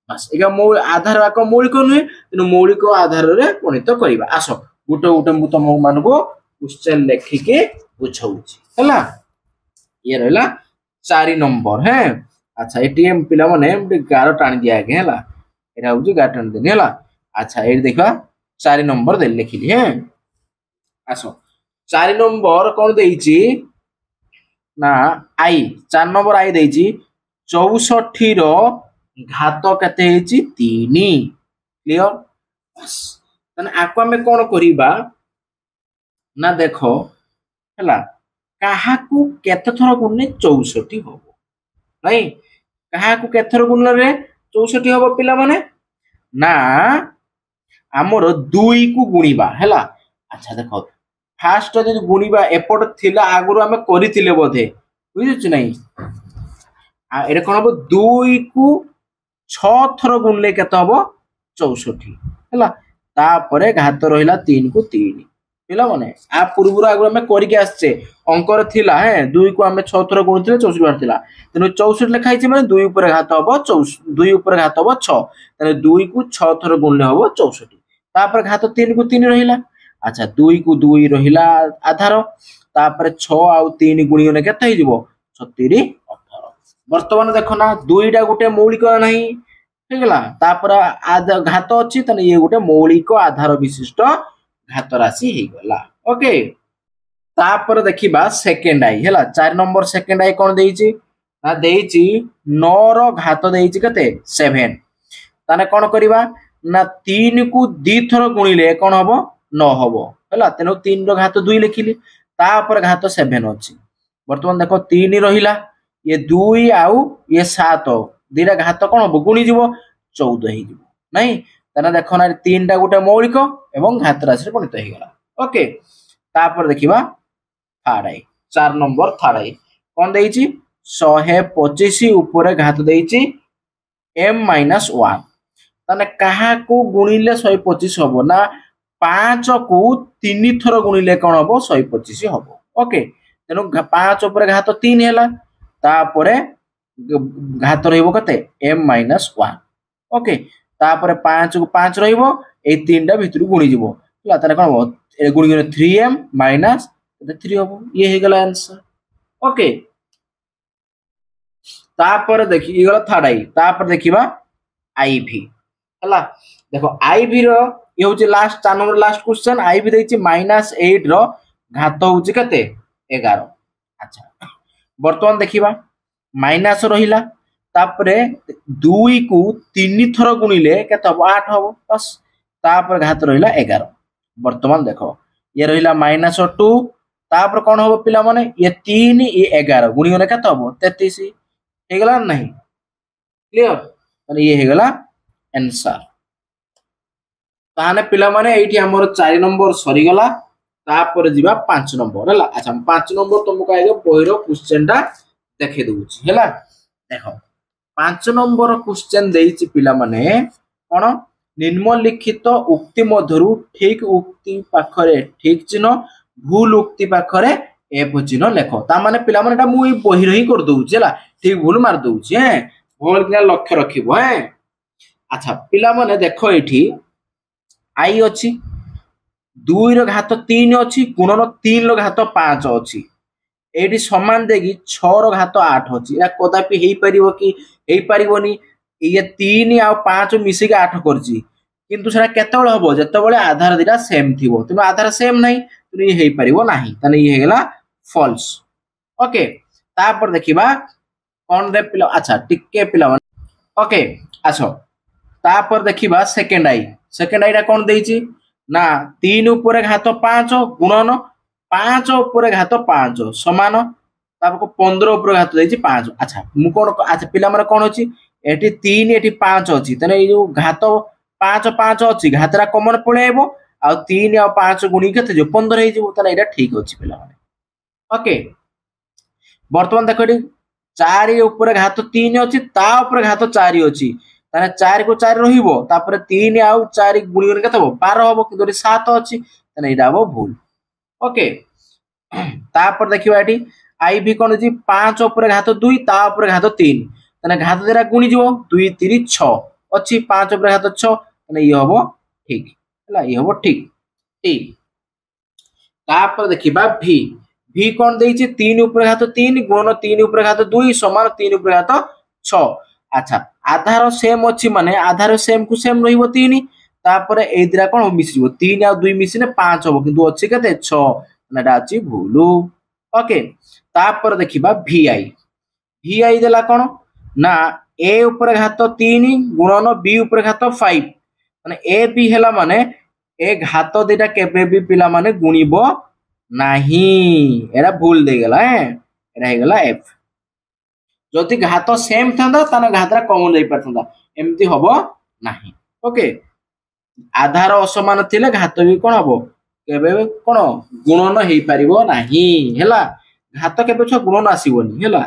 बस एगा आधार आको मौलिक नुहे किनु मौलिक आधार रे गणित करिबा आसो गुटे गुटे मु तम मानको क्वेश्चन लिखि के बुझाउची हला ये रहला 4 नंबर है अच्छा एटीएम पिला माने गारो टाणी दिया गे हला एरा होजी गारो टाणी देनी हला अच्छा ए देखा 4 नंबर दे लिखिली है आसो 4 नंबर कोन देइची ना आई 4 नंबर आई देइची 64 रो घात केते हेची 3 क्लियर बस तने आको हमें कोन करिबा ना देखो हला काहाकू केते थरो गुणने 64 होबो नाही काहाकू केते थरो गुणले रे 64 होबो पिला माने ना हमर 2 को गुणीबा हला अच्छा देखो फास्ट जदि गुणीबा एपट थिला आगुरो हमें करिथिले बोधे बुझिछ नाही आ एरे कोन हबो 2 को 6 थरो गुणले केते हबो 64 हला तापरे घात रहिला 3 को 3 पिला माने आ पूर्वरो आगुरो हमें करिके आछे अंकर थिला है 2 को हमें 6 थरो गुणिथिले 64 बार थिला तने 64 लिखा हिचे माने 2 ऊपर घात हबो 2 ऊपर घात हबो 6 तने 2 को 6 थरो गुणले हबो 64 तापर घात 3 को 3 रहिला अच्छा 2 को 2 रहिला आधार तापर 6 आउ 3 गुणियोने केते हे जिवो 36 18 वर्तमान देखो ना 2टा गुटे मौलिक नाही ठीक गेला तापर घात अछि तने ये गुटे मौलिक आधार विशिष्ट घात राशि हे गला ओके तापर देखिबा सेकेंड आई हैला 4 नंबर सेकेंड आई कोन देइची ना देइची 9 रो घात देइची कते 7 ताने कोन करिबा ना 3 को 2 थरो गुणिले कोन हबो 9 हबो हैला तेनो 3 रो घात 2 लिखिली तापर घात 7 अछि वर्तमान देखो 3 रहिला ये 2 आउ ये 7 दिरा घात कोन हबो गुणी जीवो 14 ही जीवो नहीं ताने देखो ना 3 टा गुटे मौलिक एवं घात राशि परिणत हे गेला ओके तापर देखिबा थर्ड आई 4 नंबर थर्ड आई कोन देइची 125 ऊपर घात देइची m-1 ताने कहा को गुणिले 125 हबो ना 5 को 3 थरो गुणिले कोन हबो 125 हबो ओके तेनु 5 ऊपर घात 3 हैला तापरे घात रहइबो कते m-1 ओके तापरे 5 को 5 रहइबो ए 3 टा भितरु गुणी जीवो हला ताने कोन हबो गुणी 3m- 3 हबो ये हे गेला आंसर ओके तापर देखि ई गेला थर्ड आई तापर देखिबा आईवी हला देखो आईवी रो ये होची last 4 number last question I V देछि -8 रो घात होची कते 11 अच्छा वर्तमान देखिबा माइनस रहिला तापरे 2 को 3 थरो गुणिले केते हबो 8 हबो बस तापर घात रहिला 11 वर्तमान देखो ये रहिला -2 तापर कोन हबो पिला माने ये 3 ये 11 गुणी होने केते हबो 33 हे गेला नहीं क्लियर माने ये हे गेला आंसर ताने पिला माने एठी हमर 4 नंबर सरी गला तापर जीवा 5 नंबर हला अच्छा 5 नंबर तुमको आगे पहिरो क्वेश्चन टा देखे दउची हला देखो 5 नंबर क्वेश्चन देइची पिला माने कोन निम्नलिखित उक्ति मधुरु ठीक उक्ति पाखरे ठीक चिन्ह भूल उक्ति पाखरे एफ चिन्ह लेखो ता माने पिला माने मु बहिर ही कर दउची हला ठीक भूल मार दउची हैं भूल के लक्ष्य रखिबो हैं अच्छा पिला माने देखो एठी आई अछि 2 रो घात 3 अछि गुणन 3 रो घात 5 अछि एठी समान देगी 6 रो घात 8 अछि या कदापि हेई परिबो कि हेई परिबोनी ये 3 आ 5 मिसी के 8 करछि किंतु सेना केतेबेले हबो जेतेबेले आधार दिरा सेम थिबो तुम आधार सेम नाही तुम ये हेई परिबो नाही तने ये हेगला फॉल्स ओके तापर देखिबा कोन रे पिला अच्छा टिके पिला ओके आछो तापर देखिबा सेकंड आईटा कोन देइची ना 3 ऊपर घात 5 गुणन 5 ऊपर घात 5 समान तापर 15 ऊपर घात देइची 5 अच्छा मु कोन अच्छा पिला माने कोन अछि एठी 3 एठी 5 अछि तने ए जो घात 5 5 अछि घातरा कॉमन पळेबो आ 3 आ 5 गुणी केते जो 15 हे जो तने एटा ठीक अछि पिला माने ओके वर्तमान देखो एठी 4 ऊपर घात 3 अछि ता ऊपर घात 4 अछि ताने 4 को 4 रहिबो तापर 3 आ 4 गुणी केते हबो 12 हबो किंतु 7 अछि तने एटा हबो भूल ओके तापर देखिबा एठी आई भी कोन जी 5 ऊपर घात 2 ता ऊपर घात 3 तने घात देरा गुणी जीवो 2 3 6 अछि 5 ऊपर घात 6 तने ये हबो ठीक हला ये हबो ठीक ठीक तापर देखिबा भी कोन देइछि 3 ऊपर घात 3 गुणन 3 ऊपर घात 2 समान 3 ऊपर घात 6 अच्छा आधार सेम अछि माने आधार सेम को सेम रहिबो 3 तापर ए दिरा कोन मिसिबो 3 आ 2 मिसिने 5 हबो किंतु अछि केते 6 नेटा अछि भूलु ओके तापर देखिबा vi देला कोन ना a ऊपर घात 3 गुणन b ऊपर घात 5 माने a b हैला माने ए घात देटा केबे भी पिला माने गुणिबो नाही एरा भूल दे गेला एरा हे गेला f जति घात सेम थांदा ताना घातरा कॉमन जाई परथंदा एम्ति हबो नाही ओके आधार असमान थिले घात भी कोन हबो केबे कोन गुणन हेई परिबो नाही हैला घात केबे छ गुणन आसीबोनी हैला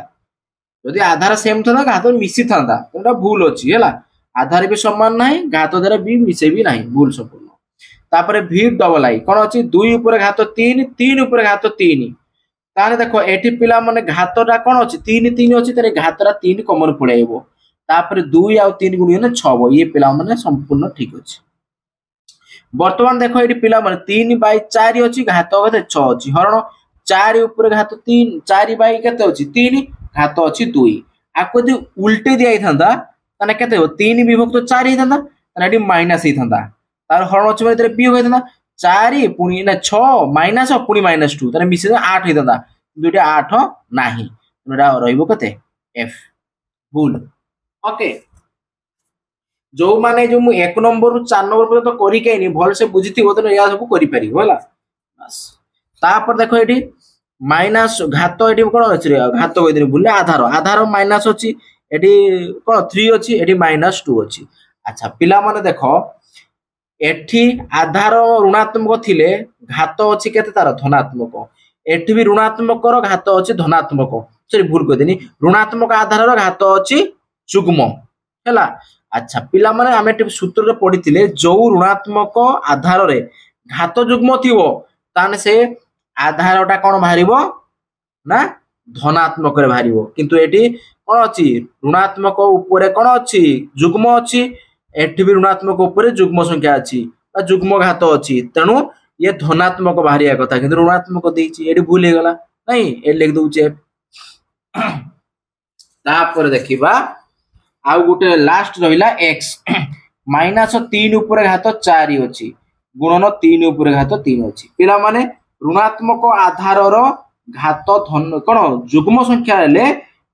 जदि आधार सेम थांदा घात मिसी थांदा एटा भूल अछि हैला आधार भी समान नाही घात द्वारा भी मिसे भी नाही भूल संपूर्ण तापरे v डबल आई कोन अछि 2 ऊपर घात 3 3 ऊपर घात 3 ताने देखो एठी पिला माने घातटा कोन अछि 3 3 अछि तरे घातरा 3 कॉमन पळेइबो तापरे 2 आ 3 गुणी ने 6 बो ये पिला माने संपूर्ण ठीक अछि वर्तमान देखो एठी पिला माने 3/4 अछि घात कते 6 अछि हरण 4 ऊपर घात 3 4 बाई केते अछि 3 घात अछि 2 आको दि उल्टे दिया थांदा तने केते हो 3 विभक्त 4 ही थांदा तने एठी माइनस ही थांदा तार हरण अछि माने बी होय थांदा 4 पुणी ना 6 माइनस पुणी -2 ताने मिसे 8 हेता दुटे 8 नाही एटा रहइबो कते f भूल ओके जो माने जो मु 1 नंबर रु 4 नंबर पर तो करी केनी भल से बुझिथिबो त या सब करि परिबो होला बस तापर देखो एठी माइनस घात एठी कोन अछि रे घात होय देनी भूल आधार आधार माइनस अछि एठी कोन 3 अछि एठी -2 अछि अच्छा पिला माने देखो एठी आधार ऋणात्मक थिले घात अछि केते तार धनात्मक एठी भी ऋणात्मक रो घात अछि धनात्मक सॉरी भूल कर देनी ऋणात्मक आधार रो घात अछि युग्म हैला अच्छा पिला माने आमे सूत्र रे पढिथिले जो ऋणात्मक आधार रे घात युग्म थिवो ताने से आधारटा कोन भारिबो ना धनात्मक रे भारिबो किंतु एठी कोन अछि ऋणात्मक ऊपर कोन अछि युग्म अछि एठी भी ऋणात्मक ऊपर युग्म संख्या अछि बा युग्म घात अछि तेनु ये धनात्मक भारिया कथा किंतु ऋणात्मक देछि एठी भूल हे गला नहीं ए लिख दउचे तापर देखिबा आ गुटे लास्ट रहिला x -3 ऊपर घात 4 अछि गुणन 3 ऊपर घात 3 अछि पिला माने ऋणात्मक आधार रो घात धन कोन युग्म संख्या हेले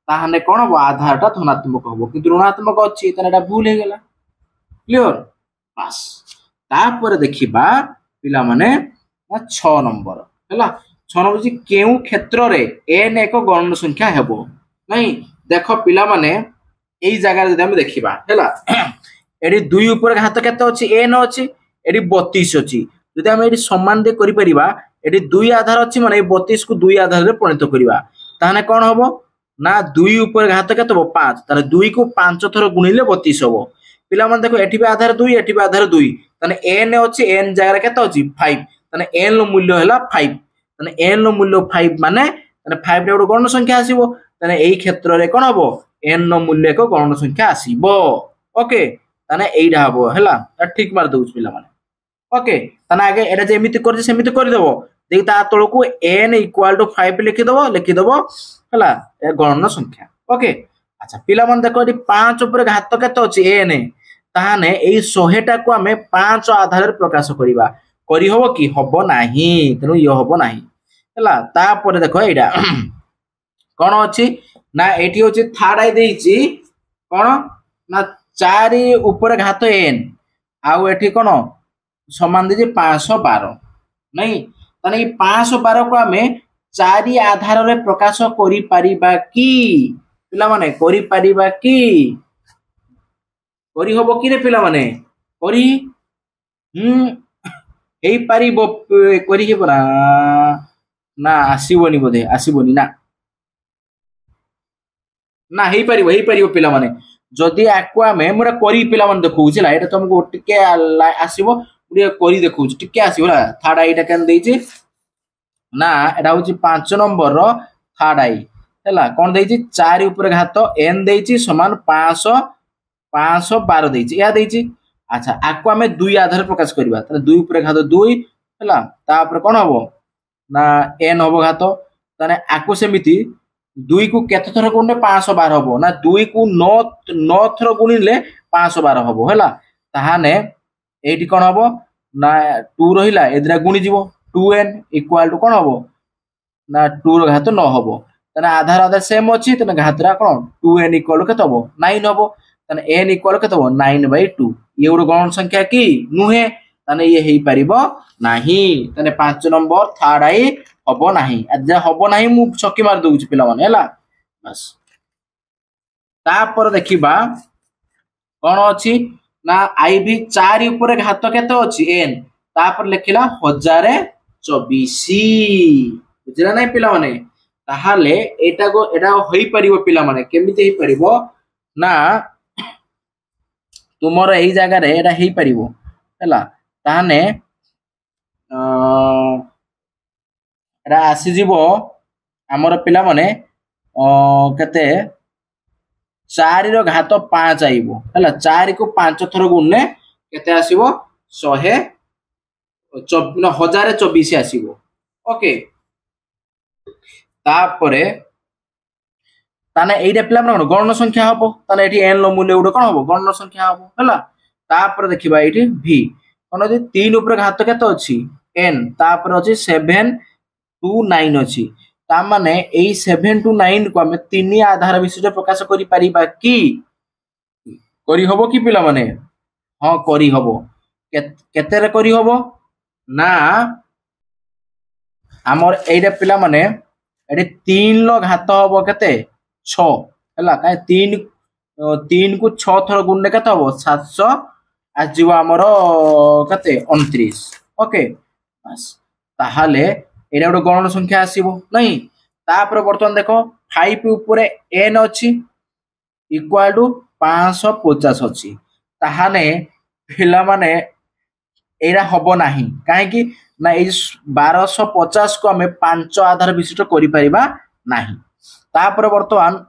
ताहाने कोन आधारटा धनात्मक होबो किंतु ऋणात्मक अछि तनेटा भूल हे गेला क्लियर बस तापर देखिबा पिला माने 6 नंबर हैला 6 नंबर जी केउ क्षेत्र रे n एक गणन संख्या हेबो नहीं देखो पिला माने एई जगह रे हम देखिबा हैला एडी 2 ऊपर घात केते अछि n अछि एडी 32 अछि जदि हम एडी समान दे करि परिबा एडी 2 आधार अछि माने 32 को 2 आधार रे परिणत करिबा ताने कोन होबो ना 2 ऊपर घात केते हो 5 ताने 2 को 5 थरो गुणिले 32 होबो पिला माने देखो एठी भी आधार 2 एठी भी आधार 2 ताने n अछि n जगह रे केते अछि 5 ताने n लो मूल्य हैला 5 ताने n लो मूल्य 5 माने ताने 5 रे गणन संख्या आसीबो ताने एई क्षेत्र रे कोन होबो n नो मूल्य को गणन संख्या आसीबो ओके ताने एइडा हबो हैला ठीक मार दउछ पिला माने ओके ताने आगे एटा जेमिति करजे सेमिति करि देबो देई ता तळको n = 5 लिखि देबो हैला ए गणन संख्या ओके अच्छा पिला मन देखो एटी 5 ऊपर घात केते अछि n ताहाने एई 100 टा को हमें 5 आधार रे प्रकाश करिबा करि होबो कि होबो नाही तनो य होबो नाही हैला ता परे देखो एइडा कोन अछि ना एठी होछि थर्ड आई देइछि कोन ना 4 ऊपर घात n आउ एठी कोन समान देछि 512 नहीं तने 512 को हमें 4 आधार रे प्रकाश करि परिबा की पिला माने करि परिबा की करि होबो कि रे पिला माने करि एई परिबो करि हे परा ना आसीबोनी बोधे आसीबोनी ना ना हेई परिबो पिला माने जदी आकु आमे मोरा करी पिला माने देखौ छिला एटा तुमको टिके आसीबो उडे करी देखौ छि टिके आसीबो थर्ड आईटा केन देइछि ना एटा होछि 5 नंबर रो थर्ड आई हैला कोन देइछि 4 ऊपर घात n देइछि समान 512 देइछि या देइछि अच्छा आकु आमे 2 आधार प्रकाश करबा त 2 ऊपर घात 2 हैला ता ऊपर कोन होबो ना n होबो घात तने आकु सेमिति 2 को केते थर गुणले 512 होबो ना 2 को 9 थर गुणिले 512 होबो हैला ताहाने एठी कोन होबो ना 2 रहिला एदरा गुणी जीवो 2n = कोन होबो ना 2 रो घात 9 होबो तने आधार आधार सेम अछि तने घातरा कोन 2n = केते होबो 9 होबो तने n = केते होबो 9/2 ये उडो गणन संख्या की नुहे तने ये हेई परिबो नाही तने 5 नंबर थर्ड आई हबो नाही अजा हबो नाही मु छक्की मार दउछ पिला माने हैला बस तापर देखिबा कोन अछि ना आई भी 4 ऊपर घात केते अछि n तापर लिखिला 1024 बुझला नै पिला माने ताहाले एटा होई परिबो पिला माने केमिते हेई परिबो ना तुमरो एई जगह रे एटा हेई परिबो हैला ताहाने एटा आसी जीवो हमर पिला माने केते 4 रो घात 5 आइबो हैला 4 को 5 थरो गुणने केते आसीबो 1024 आसीबो ओके तापरे ताने एइडा पिला मन गणन संख्या हबो ताने एठी n लो मूल्य उडो कोन हबो गणन संख्या हबो हैला तापर देखिबा एठी v कौन अच्छी 3 ऊपर घात केते अच्छी n तापर अच्छी 7 2 9 अच्छी ता माने एई 7 टू 9 को हमें 3 आधार विशिष्ट प्रकाश करि परिबा कि करि हबो कि पिला माने हां करि हबो केते रे करि हबो ना हमर एइडा पिला माने एडे 3 लो घात हबो केते 6 हला काहे 3 को 6 थर गुणने केते हबो 700 आज जीव हमर केते 29 ओके बस ताहाले एडा गोटे गणन संख्या आसीबो नहीं तापर वर्तमान देखो 5 ऊपर n अछि इक्वल टू 550 अछि ताहाने पिला माने एरा हबो नाही काहे कि ना ए 1250 को हमें 5 आधार विशिष्ट करि परिबा नाही तापर वर्तमान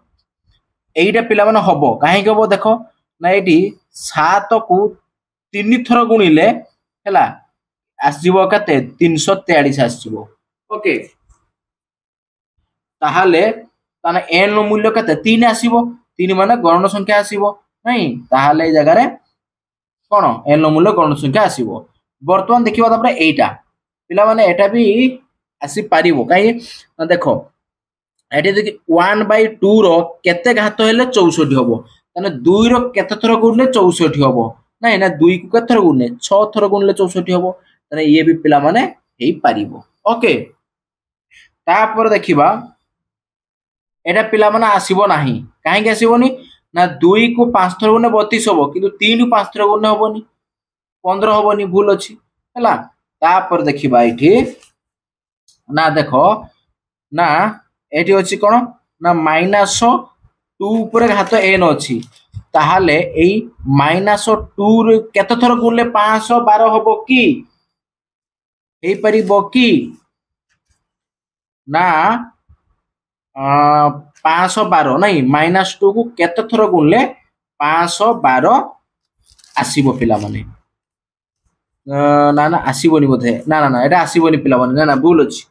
एइडा पिला माने हबो काहे कि हबो देखो ना एडी 7 को 3 थर गुणिले हला आसीबो कते 343 आसीबो ओके ताहाले ताने n नो मूल्य कते 3 आसीबो 3 माने गणन संख्या आसीबो नहीं ताहाले ए जगह रे कोन n नो मूल्य गणन संख्या आसीबो वर्तमान देखिबा तापर एइटा पिला माने एटा भी आसी पारिबो काई देखो एटी देखि 1/2 रो केते घात हेले 64 हबो तने 2 रो केते थर गुणले 64 हबो नहीं ना 2 को केते थर गुणले 6 थर गुणले 64 हबो तने ये भी पिला माने हेई पारिबो ओके तापर देखिबा एटा पिला माने आसीबो नाही काहे के आसीबोनी ना 2 को 5 थर गुणले 32 हबो किंतु 3 को 5 थर गुणले हबोनी 15 हबोनी भूल अछि हला तापर देखिबा एठी ना देखो ना एठी अछि कोन ना -2 ऊपर घात n अछि ताहाले एई -2 रे केते थर गुणले 512 हबो की हेई परिबो की ना 512 नहीं -2 को केते थर गुणले 512 आसीबो पिला माने ना ना आसीबोनी बोधे ना ना ना एटा आसीबोनी पिला माने ना ना भूल अछि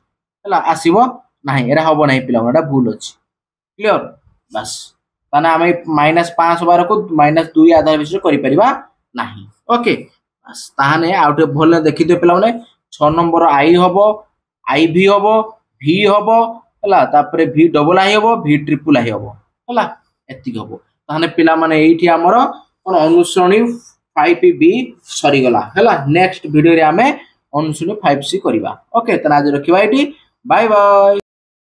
हला आसीबो नाही एटा हबो नाही पिला माने एटा भूल अछि क्लियर बस ताना हम -512 को -2 आधार विषय करि परिबा नाही ओके बस ताहाने आउटे भल देखि दे पिला माने 6 नंबर आई हबो आई भी हबो भी हबो हला तापरे भी डबल आई हबो भी ट्रिपल आई हबो हला एति हबो ताहाने पिला माने एठी हमरो कोन अनुश्रेणी 5b सरी गला हला नेक्स्ट वीडियो रे हमें अनुश्रेणी 5c करिबा ओके तना आज रखिबा एठी बाय बाय।